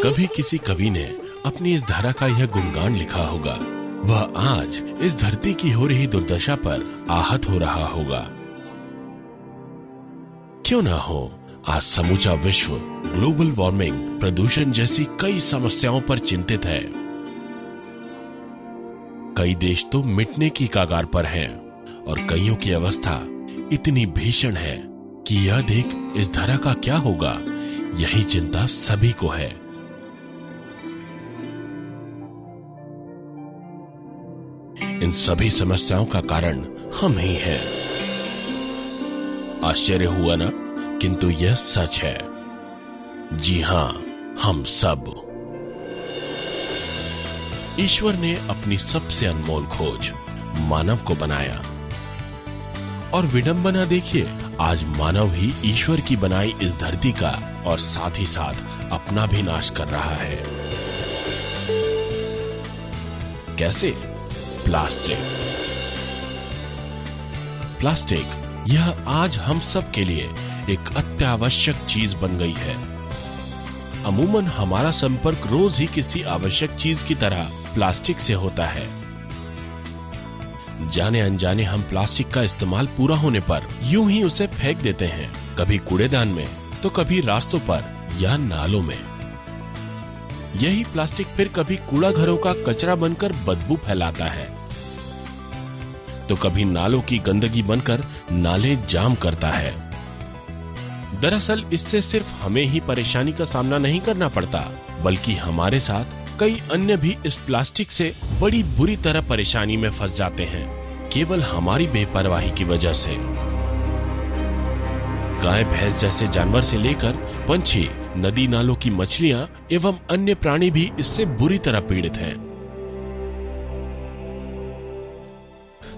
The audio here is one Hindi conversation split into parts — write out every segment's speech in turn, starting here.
कभी किसी कवि ने अपनी इस धारा का यह गुणगान लिखा होगा। वह आज इस धरती की हो रही दुर्दशा पर आहत हो रहा होगा। क्यों ना हो, आज समूचा विश्व ग्लोबल वार्मिंग, प्रदूषण जैसी कई समस्याओं पर चिंतित है। कई देश तो मिटने की कगार पर हैं और कईयों की अवस्था इतनी भीषण है कि यह देख इस धरा का क्या होगा, यही चिंता सभी को है। इन सभी समस्याओं का कारण हम ही हैं। आश्चर्य हुआ ना, किंतु यह सच है। जी हां, हम सब। ईश्वर ने अपनी सबसे अनमोल खोज मानव को बनाया और विडंबना देखिए, आज मानव ही ईश्वर की बनाई इस धरती का और साथ ही साथ अपना भी नाश कर रहा है। कैसे? प्लास्टिक यह आज हम सब के लिए एक अत्यावश्यक चीज बन गई है। अमूमन हमारा संपर्क रोज ही किसी आवश्यक चीज की तरह प्लास्टिक से होता है। जाने अनजाने हम प्लास्टिक का इस्तेमाल पूरा होने पर यूं ही उसे फेंक देते हैं, कभी कूड़ेदान में तो कभी रास्तों पर या नालों में। यही प्लास्टिक फिर कभी कूड़ा घरों का कचरा बनकर बदबू फैलाता है, तो कभी नालों की गंदगी बनकर नाले जाम करता है। दरअसल इससे सिर्फ हमें ही परेशानी का सामना नहीं करना पड़ता, बल्कि हमारे साथ कई अन्य भी इस प्लास्टिक से बड़ी बुरी तरह परेशानी में फंस जाते हैं, केवल हमारी बेपरवाही की वजह से। गाय भैंस जैसे जानवर से लेकर पंछी, नदी नालों की मछलियां एवं अन्य प्राणी भी इससे बुरी तरह पीड़ित हैं।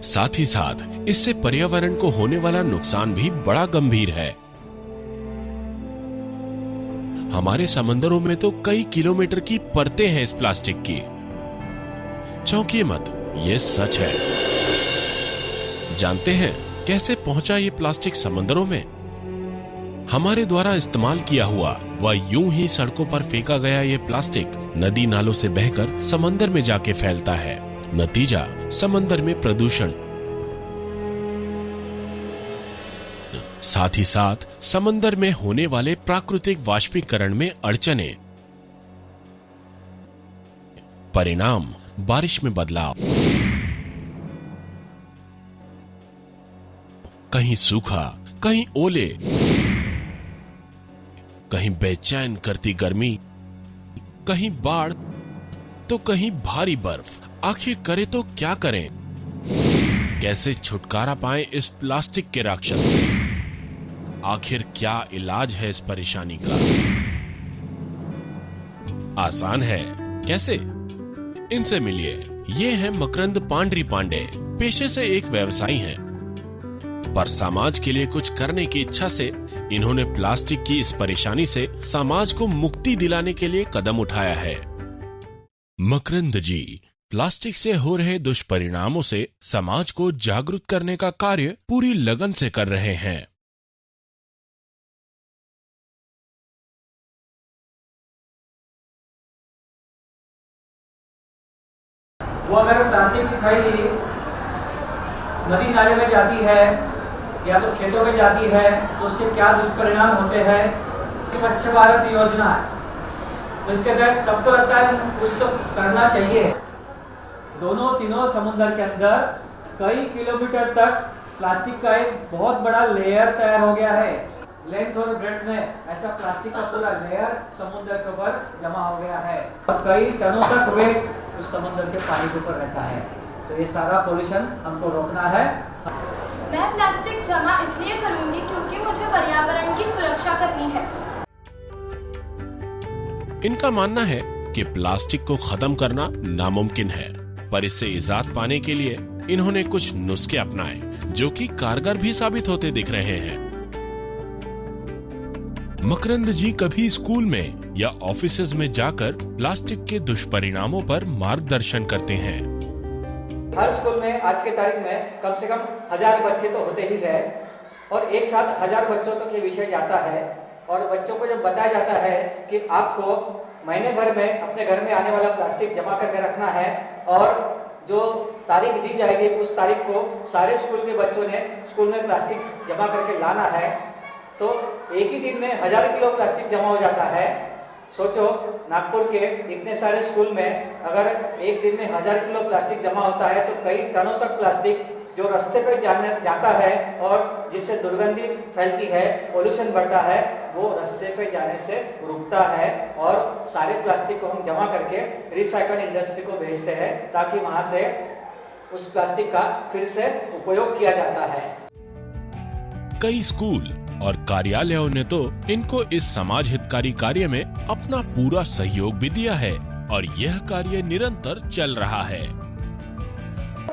साथ ही साथ इससे पर्यावरण को होने वाला नुकसान भी बड़ा गंभीर है। हमारे समंदरों में तो कई किलोमीटर की परतें हैं इस प्लास्टिक की। चौंकिए मत, ये सच है। जानते हैं कैसे पहुंचा ये प्लास्टिक समंदरों में? हमारे द्वारा इस्तेमाल किया हुआ व यूं ही सड़कों पर फेंका गया ये प्लास्टिक नदी नालों से बहकर समंदर में जाके फैलता है। नतीजा समंदर में प्रदूषण, साथ ही साथ समंदर में होने वाले प्राकृतिक वाष्पीकरण में अड़चने, परिणाम बारिश में बदलाव, कहीं सूखा, कहीं ओले, कहीं बेचैन करती गर्मी, कहीं बाढ़ तो कहीं भारी बर्फ। आखिर करे तो क्या करें? कैसे छुटकारा पाएं इस प्लास्टिक के राक्षस से? आखिर क्या इलाज है इस परेशानी का? आसान है। कैसे? इनसे मिलिए। ये है मकरंद पांडरी पांडे। पेशे से एक व्यवसायी हैं, पर समाज के लिए कुछ करने की इच्छा से इन्होंने प्लास्टिक की इस परेशानी से समाज को मुक्ति दिलाने के लिए कदम उठाया है। मकरंद जी प्लास्टिक से हो रहे दुष्परिणामों से समाज को जागरूक करने का कार्य पूरी लगन से कर रहे हैं। वो अगर प्लास्टिक की थैली नदी नाले में जाती है या तो खेतों में जाती है तो उसके क्या दुष्परिणाम होते हैं। स्वच्छ भारत योजना है, इसके तहत सबको लगता है कुछ तो करना चाहिए। दोनों तीनों समुद्र के अंदर कई किलोमीटर तक प्लास्टिक का एक बहुत बड़ा लेयर तैयार हो गया है। लेंथ और ब्रेड्थ में ऐसा प्लास्टिक का पूरा लेयर समुद्र के ऊपर जमा हो गया है और कई टनों तक वेट उस समुद्र के पानी के ऊपर रहता है। तो ये सारा पोल्यूशन हमको रोकना है। मैं प्लास्टिक जमा इसलिए करूंगी क्योंकि मुझे पर्यावरण की सुरक्षा करनी है। इनका मानना है कि प्लास्टिक को खत्म करना नामुमकिन है, पर इससे इजाद पाने के लिए इन्होंने कुछ नुस्खे अपनाए जो कि कारगर भी साबित होते दिख रहे हैं। मकरंद जी कभी स्कूल में या ऑफिसेज में जाकर प्लास्टिक के दुष्परिणामों पर मार्गदर्शन करते हैं। हर स्कूल में आज के तारीख में कम से कम 1000 बच्चे तो होते ही है और एक साथ 1000 बच्चों तक ये विषय जाता है और बच्चों को जब बताया जाता है कि आपको महीने भर में अपने घर में आने वाला प्लास्टिक जमा करके रखना है और जो तारीख दी जाएगी उस तारीख को सारे स्कूल के बच्चों ने स्कूल में प्लास्टिक जमा करके लाना है। तो एक ही दिन में 1000 किलो प्लास्टिक जमा हो जाता है। सोचो, नागपुर के इतने सारे स्कूल में अगर एक दिन में 1000 किलो प्लास्टिक जमा होता है तो कई टनों तक प्लास्टिक जो रास्ते पे जाता है और जिससे दुर्गंधी फैलती है, पोल्यूशन बढ़ता है, वो रास्ते पे जाने से रुकता है। और सारे प्लास्टिक को हम जमा करके रिसाइकल इंडस्ट्री को भेजते हैं ताकि वहाँ से उस प्लास्टिक का फिर से उपयोग किया जाता है। कई स्कूल और कार्यालयों ने तो इनको इस समाज हितकारी कार्य में अपना पूरा सहयोग भी दिया है और यह कार्य निरंतर चल रहा है।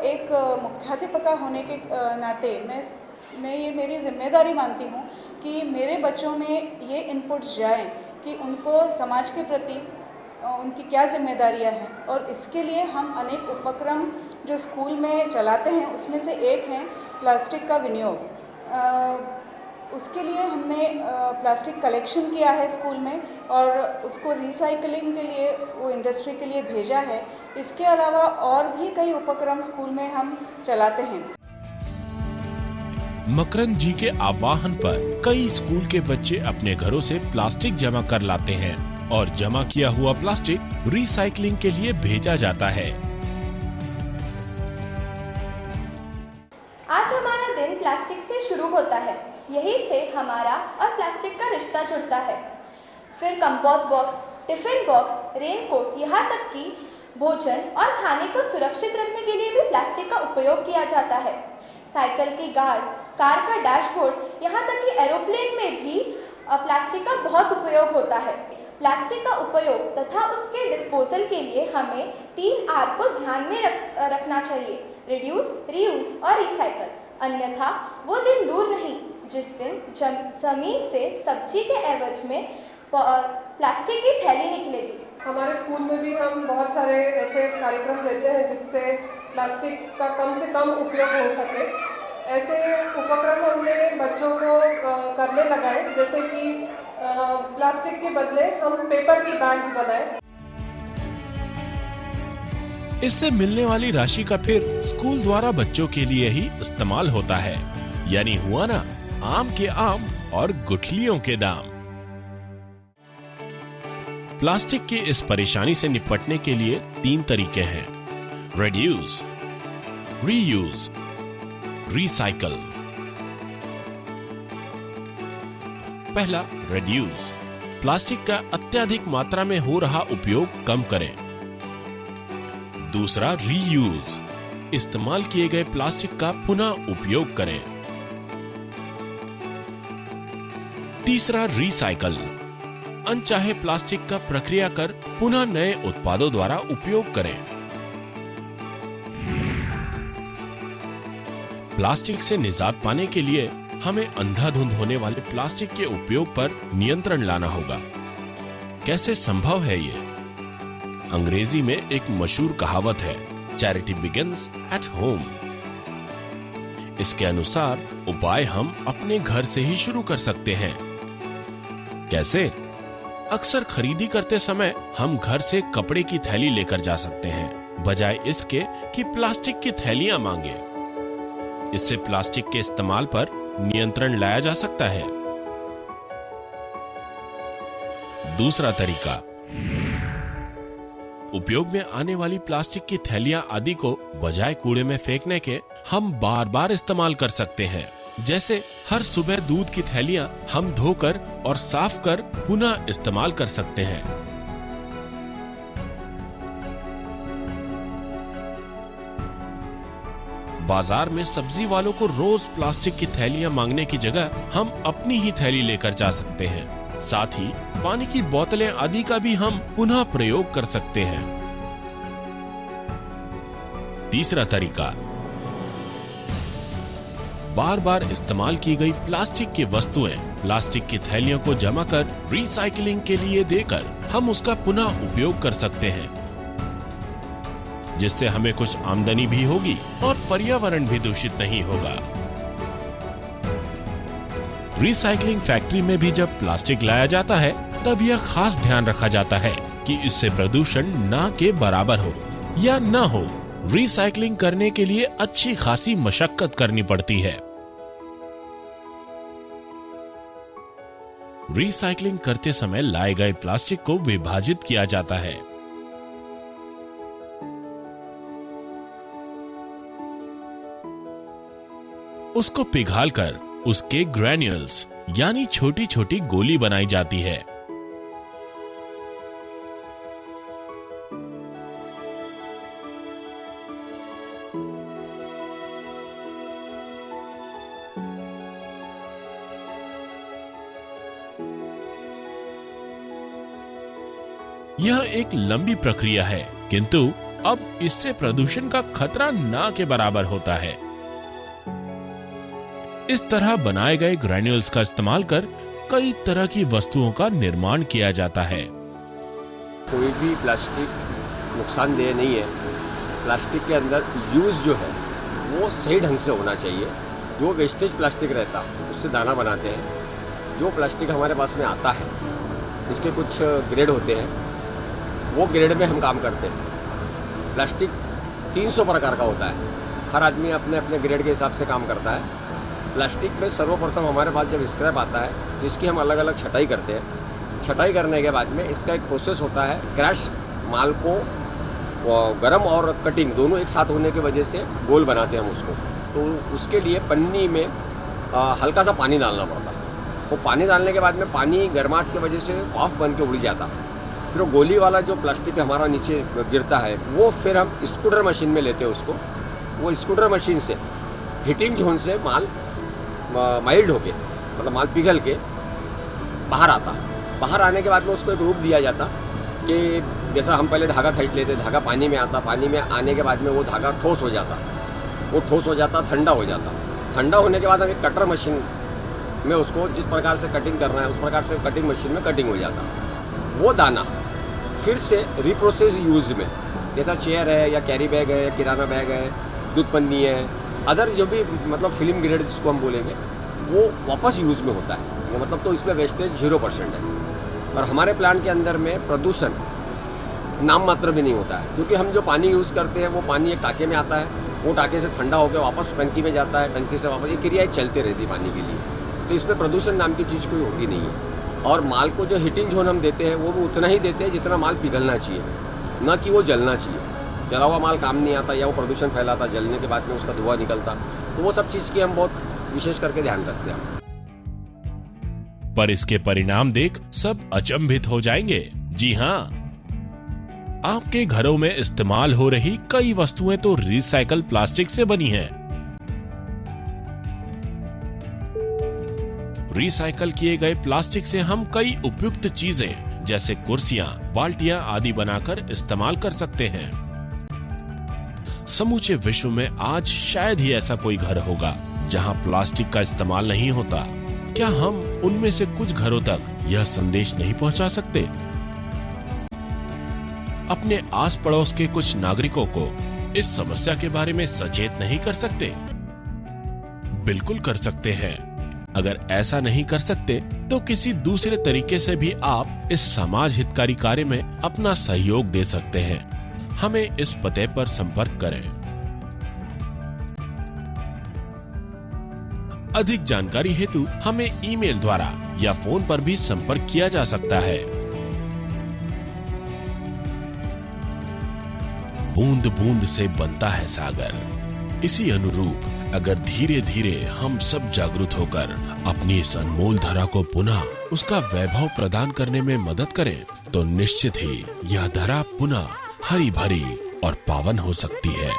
एक मुख्याध्यापिका होने के नाते मैं ये मेरी जिम्मेदारी मानती हूँ कि मेरे बच्चों में ये इनपुट्स जाएं कि उनको समाज के प्रति उनकी क्या जिम्मेदारियाँ हैं, और इसके लिए हम अनेक उपक्रम जो स्कूल में चलाते हैं उसमें से एक है प्लास्टिक का विनियोग। उसके लिए हमने प्लास्टिक कलेक्शन किया है स्कूल में और उसको रिसाइकलिंग के लिए वो इंडस्ट्री के लिए भेजा है। इसके अलावा और भी कई उपक्रम स्कूल में हम चलाते हैं। मकरंद जी के आह्वान पर कई स्कूल के बच्चे अपने घरों से प्लास्टिक जमा कर लाते हैं और जमा किया हुआ प्लास्टिक रिसाइकलिंग के लिए भेजा जाता है। आज हमारा दिन प्लास्टिक से शुरू होता है। यही से हमारा और प्लास्टिक का रिश्ता जुड़ता है। फिर compost box, tiffin box, raincoat, यहाँ तक कि भोजन और खाने को सुरक्षित रखने के लिए भी प्लास्टिक का उपयोग किया जाता है। साइकिल की गार्ड, कार का डैशबोर्ड, यहाँ तक कि एरोप्लेन में भी प्लास्टिक का बहुत उपयोग होता है। प्लास्टिक का उपयोग तथा उसके डिस्पोजल के लिए हमें 3 R को ध्यान में रखना चाहिए: रिड्यूस, रीयूज और रिसाइकल। अन्यथा वो दिन दूर नहीं जिस दिन जमीन से सब्जी के एवज में प्लास्टिक की थैली निकलेगी। हमारे स्कूल में भी हम बहुत सारे ऐसे कार्यक्रम लेते हैं जिससे प्लास्टिक का कम से कम उपयोग हो सके। ऐसे उपक्रम हमने बच्चों को करने लगाए, जैसे कि प्लास्टिक के बदले हम पेपर की बैग्स बनाएं। इससे मिलने वाली राशि का फिर स्कूल द्वारा बच्चों के लिए ही इस्तेमाल होता है, यानी हुआ ना आम के आम और गुठलियों के दाम। प्लास्टिक की इस परेशानी से निपटने के लिए 3 तरीके हैं: रिड्यूस, रीयूज, रिसाइकल। पहला, रिड्यूस। प्लास्टिक का अत्यधिक मात्रा में हो रहा उपयोग कम करें। दूसरा, रीयूज। इस्तेमाल किए गए प्लास्टिक का पुनः उपयोग करें। तीसरा, रिसाइकल। अनचाहे प्लास्टिक का प्रक्रिया कर पुनः नए उत्पादों द्वारा उपयोग करें। प्लास्टिक से निजात पाने के लिए हमें अंधाधुंध होने वाले प्लास्टिक के उपयोग पर नियंत्रण लाना होगा। कैसे संभव है ये? अंग्रेजी में एक मशहूर कहावत है, चैरिटी बिगिंस एट होम। इसके अनुसार उपाय हम अपने घर से ही शुरू कर सकते हैं। कैसे? अक्सर खरीदी करते समय हम घर से कपड़े की थैली लेकर जा सकते हैं, बजाय इसके कि प्लास्टिक की थैलियां मांगे। इससे प्लास्टिक के इस्तेमाल पर नियंत्रण लाया जा सकता है। दूसरा तरीका, उपयोग में आने वाली प्लास्टिक की थैलियां आदि को बजाय कूड़े में फेंकने के हम बार बार इस्तेमाल कर सकते हैं। जैसे हर सुबह दूध की थैलियां हम धोकर और साफ कर पुनः इस्तेमाल कर सकते हैं। बाजार में सब्जी वालों को रोज प्लास्टिक की थैलियां मांगने की जगह हम अपनी ही थैली लेकर जा सकते हैं। साथ ही पानी की बोतलें आदि का भी हम पुनः प्रयोग कर सकते हैं। तीसरा तरीका, बार बार इस्तेमाल की गई प्लास्टिक की वस्तुएं प्लास्टिक की थैलियों को जमा कर रिसाइकलिंग के लिए देकर हम उसका पुनः उपयोग कर सकते हैं, जिससे हमें कुछ आमदनी भी होगी और पर्यावरण भी दूषित नहीं होगा। रिसाइकलिंग फैक्ट्री में भी जब प्लास्टिक लाया जाता है तब यह खास ध्यान रखा जाता है कि इससे प्रदूषण ना के बराबर हो या ना हो, रिसाइकलिंग करने के लिए अच्छी खासी मशक्कत करनी पड़ती है। रिसाइकलिंग करते समय लाए गए प्लास्टिक को विभाजित किया जाता है। उसको पिघालकर उसके ग्रैन्यूल्स यानी छोटी छोटी गोली बनाई जाती है। यह एक लंबी प्रक्रिया है, किंतु अब इससे प्रदूषण का खतरा ना के बराबर होता है। इस तरह बनाए गए ग्रैन्यूल्स का इस्तेमाल कर कई तरह की वस्तुओं का निर्माण किया जाता है। कोई भी प्लास्टिक नुकसानदेह नहीं है। प्लास्टिक के अंदर यूज जो है वो सही ढंग से होना चाहिए। जो वेस्टेज प्लास्टिक रहता उससे दाना बनाते हैं। जो प्लास्टिक हमारे पास में आता है उसके कुछ ग्रेड होते हैं, वो ग्रेड में हम काम करते हैं। प्लास्टिक 300 प्रकार का होता है, हर आदमी अपने अपने ग्रेड के हिसाब से काम करता है। प्लास्टिक में सर्वप्रथम हमारे पास जब स्क्रैप आता है तो इसकी हम अलग अलग छटाई करते हैं। छटाई करने के बाद में इसका एक प्रोसेस होता है, क्रश माल को गरम और कटिंग दोनों एक साथ होने की वजह से गोल बनाते हैं हम उसको। तो उसके लिए पन्नी में हल्का सा पानी डालना पड़ता है। वो पानी डालने के बाद में पानी गर्माहट की वजह से भाप बन के उड़ जाता। फिर वो गोली वाला जो प्लास्टिक हमारा नीचे गिरता है वो फिर हम स्कूटर मशीन में लेते हैं उसको। वो स्कूटर मशीन से हीटिंग जोन से माल माइल्ड होके मतलब माल पिघल के बाहर आता। बाहर आने के बाद में उसको एक रूप दिया जाता कि जैसा हम पहले धागा खींच लेते, धागा पानी में आता, पानी में आने के बाद में वो धागा ठोस हो जाता। वो ठोस हो जाता, ठंडा हो जाता। ठंडा होने के बाद हम एक कटर मशीन में उसको जिस प्रकार से कटिंग करना है उस प्रकार से कटिंग मशीन में कटिंग हो जाता। वो दाना फिर से रिप्रोसेस यूज में, जैसा चेयर है या कैरी बैग है या किराना बैग है, दूध पन्नी है, अदर जो भी मतलब फिल्म ग्रेड जिसको हम बोलेंगे, वो वापस यूज़ में होता है। मतलब तो इसमें वेस्टेज 0% है। और हमारे प्लांट के अंदर में प्रदूषण नाम मात्र भी नहीं होता है, क्योंकि हम जो पानी यूज़ करते हैं वो पानी एक टाँके में आता है, वो टाँके से ठंडा होकर वापस टंकी में जाता है, टंकी से वापस, ये क्रिया चलती रहती है पानी के लिए। तो इसमें प्रदूषण नाम की चीज़ कोई होती नहीं है। और माल को जो हीटिंग जोन हम देते हैं वो भी उतना ही देते हैं जितना माल पिघलना चाहिए, न कि वो जलना चाहिए। जला हुआ माल काम नहीं आता या वो प्रदूषण फैलाता, जलने के बाद में उसका धुआं निकलता। तो वो सब चीज़ की हम बहुत विशेष करके ध्यान रखते हैं। पर इसके परिणाम देख सब अचंभित हो जाएंगे। जी हाँ, आपके घरों में इस्तेमाल हो रही कई वस्तुएं तो रिसाइकल प्लास्टिक से बनी हैं। रिसाइकल किए गए प्लास्टिक से हम कई उपयुक्त चीजें जैसे कुर्सियां, बाल्टियां आदि बनाकर इस्तेमाल कर सकते हैं। समूचे विश्व में आज शायद ही ऐसा कोई घर होगा जहां प्लास्टिक का इस्तेमाल नहीं होता। क्या हम उनमें से कुछ घरों तक यह संदेश नहीं पहुंचा सकते? अपने आस पड़ोस के कुछ नागरिकों को इस समस्या के बारे में सचेत नहीं कर सकते? बिल्कुल कर सकते हैं। अगर ऐसा नहीं कर सकते तो किसी दूसरे तरीके से भी आप इस समाज हितकारी कार्य में अपना सहयोग दे सकते हैं। हमें इस पते पर संपर्क करें। अधिक जानकारी हेतु हमें ईमेल द्वारा या फोन पर भी संपर्क किया जा सकता है। बूंद बूंद से बनता है सागर। इसी अनुरूप अगर धीरे धीरे हम सब जागरूक होकर अपनी इस अनमोल धरा को पुनः उसका वैभव प्रदान करने में मदद करें तो निश्चित ही यह धरा पुनः हरी भरी और पावन हो सकती है।